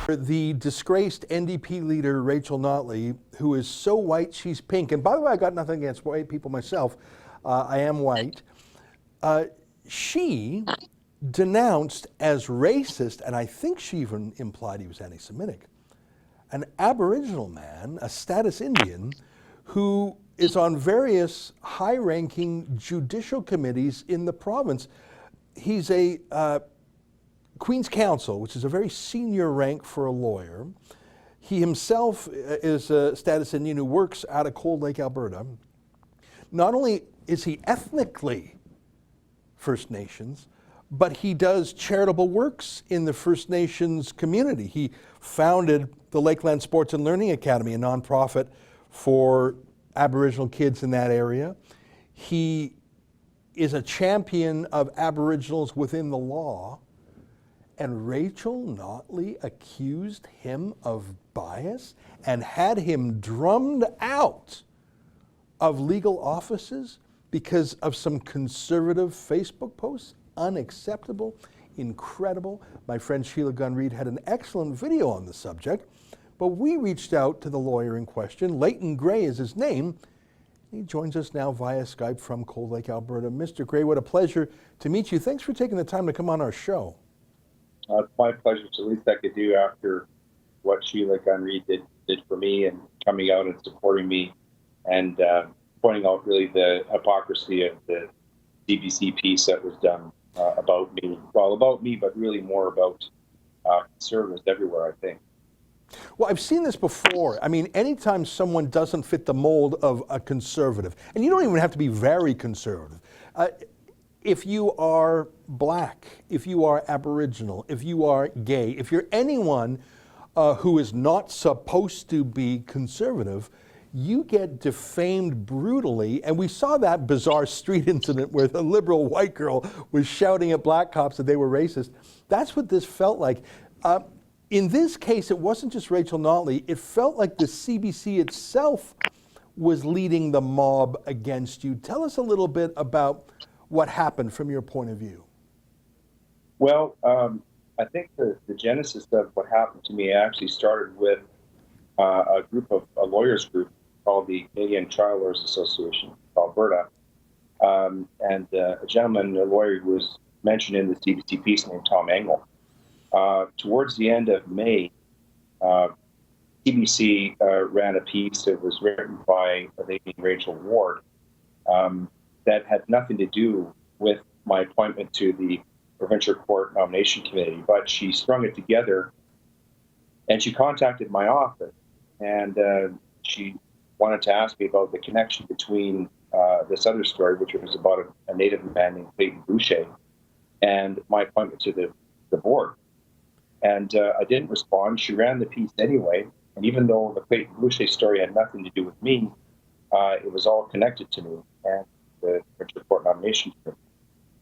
The disgraced NDP leader, Rachel Notley, who is so white she's pink. And by the way, I got nothing against white people myself. I am white. She denounced as racist, and I think she even implied he was anti-Semitic, an Aboriginal man, a status Indian, who is on various high-ranking judicial committees in the province. He's a Queen's Counsel, which is a very senior rank for a lawyer. He himself is a status Indian who works out of Cold Lake, Alberta. Not only is he ethnically First Nations, but he does charitable works in the First Nations community. He founded the Lakeland Sports and Learning Academy, a nonprofit for Aboriginal kids in that area. He is a champion of Aboriginals within the law. And Rachel Notley accused him of bias and had him drummed out of legal offices because of some conservative Facebook posts. Unacceptable, incredible. My friend Sheila Gunn-Reid had an excellent video on the subject, but we reached out to the lawyer in question. Leighton Gray is his name. He joins us now via Skype from Cold Lake, Alberta. Mr. Gray, what a pleasure to meet you. Thanks for taking the time to come on our show. It's my pleasure. It's the least I could do after what Sheila Gunn-Reid did for me and coming out and supporting me and pointing out really the hypocrisy of the CBC piece that was done about me. Well, about me, but really more about conservatives everywhere, I think. Well, I've seen this before. I mean, anytime someone doesn't fit the mold of a conservative, and you don't even have to be very conservative, if you are black, if you are Aboriginal, if you are gay, if you're anyone who is not supposed to be conservative, you get defamed brutally. And we saw that bizarre street incident where the liberal white girl was shouting at black cops that they were racist. That's what this felt like. In this case, it wasn't just Rachel Notley. It felt like the CBC itself was leading the mob against you. Tell us a little bit about what happened from your point of view. Well, I think the genesis of what happened to me actually started with a lawyers group called the Canadian Trial Lawyers Association of Alberta. And a gentleman, a lawyer who was mentioned in the CBC piece named Tom Engel. Towards the end of May, CBC ran a piece that was written by a lady named Rachel Ward that had nothing to do with my appointment to the Provincial Court Nomination Committee, but she strung it together and she contacted my office and she wanted to ask me about the connection between this other story, which was about a Native man named Clayton Boucher, and my appointment to the board. And I didn't respond. She ran the piece anyway, and even though the Clayton Boucher story had nothing to do with me, it was all connected to me and the Provincial Court Nomination Committee.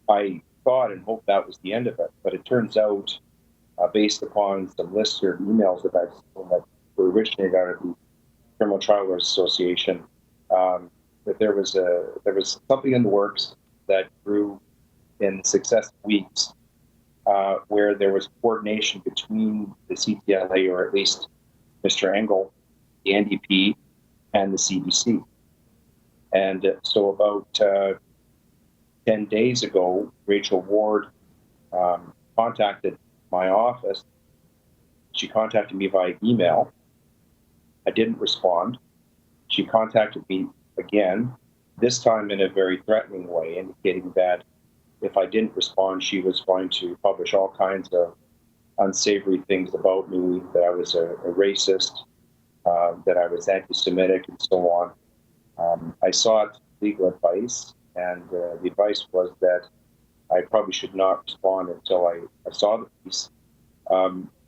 I thought and hoped that was the end of it, but it turns out, based upon some listserv emails that I've seen that were originated out of the Criminal Trial Lawyers Association, that there was something in the works that grew in successive weeks, where there was coordination between the CTLA, or at least Mr. Engel, the NDP, and the CBC. And so about 10 days ago, Rachel Ward contacted my office. She contacted me via email. I didn't respond. She contacted me again, this time in a very threatening way, indicating that if I didn't respond, she was going to publish all kinds of unsavory things about me, that I was a racist, that I was anti-Semitic, and so on. I sought legal advice, and the advice was that I probably should not respond until I saw the piece.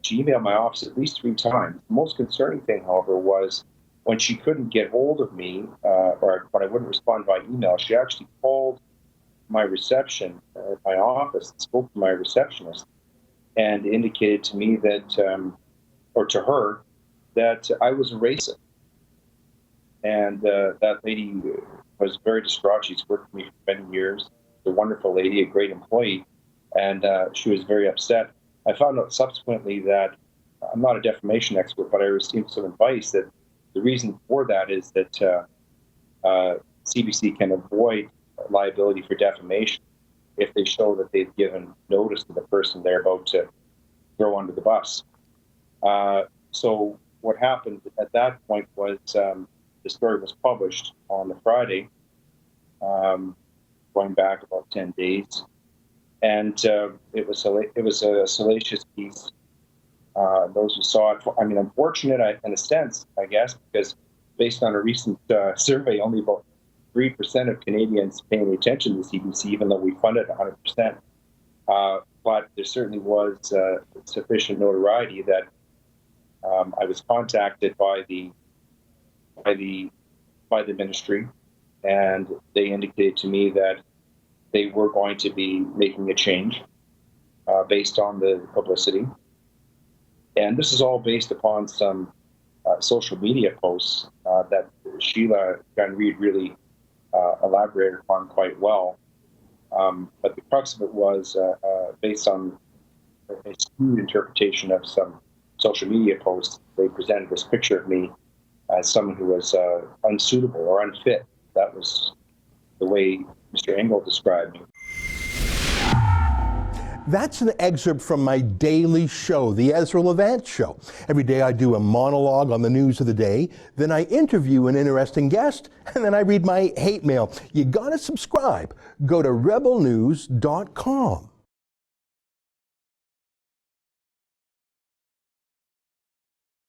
She emailed my office at least 3 times. The most concerning thing, however, was when she couldn't get hold of me, or when I wouldn't respond by email, she actually called my reception at my office, spoke to my receptionist, and indicated to me that, or to her, that I was a racist. And that lady was very distraught. She's worked for me for many years. A wonderful lady, a great employee, and she was very upset. I found out subsequently that I'm not a defamation expert, but I received some advice that the reason for that is that CBC can avoid liability for defamation if they show that they've given notice to the person they're about to throw under the bus. So what happened at that point was the story was published on the Friday, going back about 10 days, and it was a salacious piece. Those who saw it, I mean, unfortunate in a sense, I guess, because based on a recent survey, only about 3% of Canadians paying attention to CBC, even though we funded 100%. But there certainly was sufficient notoriety that I was contacted by the ministry, and they indicated to me that they were going to be making a change based on the publicity. And this is all based upon some social media posts that Sheila Gunn-Reid really elaborated upon quite well. But the crux of it was based on a skewed interpretation of some social media posts. They presented this picture of me as someone who was unsuitable or unfit. That was the way Mr. Engel described me. That's an excerpt from my daily show, The Ezra Levant Show. Every day I do a monologue on the news of the day, then I interview an interesting guest, and then I read my hate mail. You gotta subscribe. Go to rebelnews.com.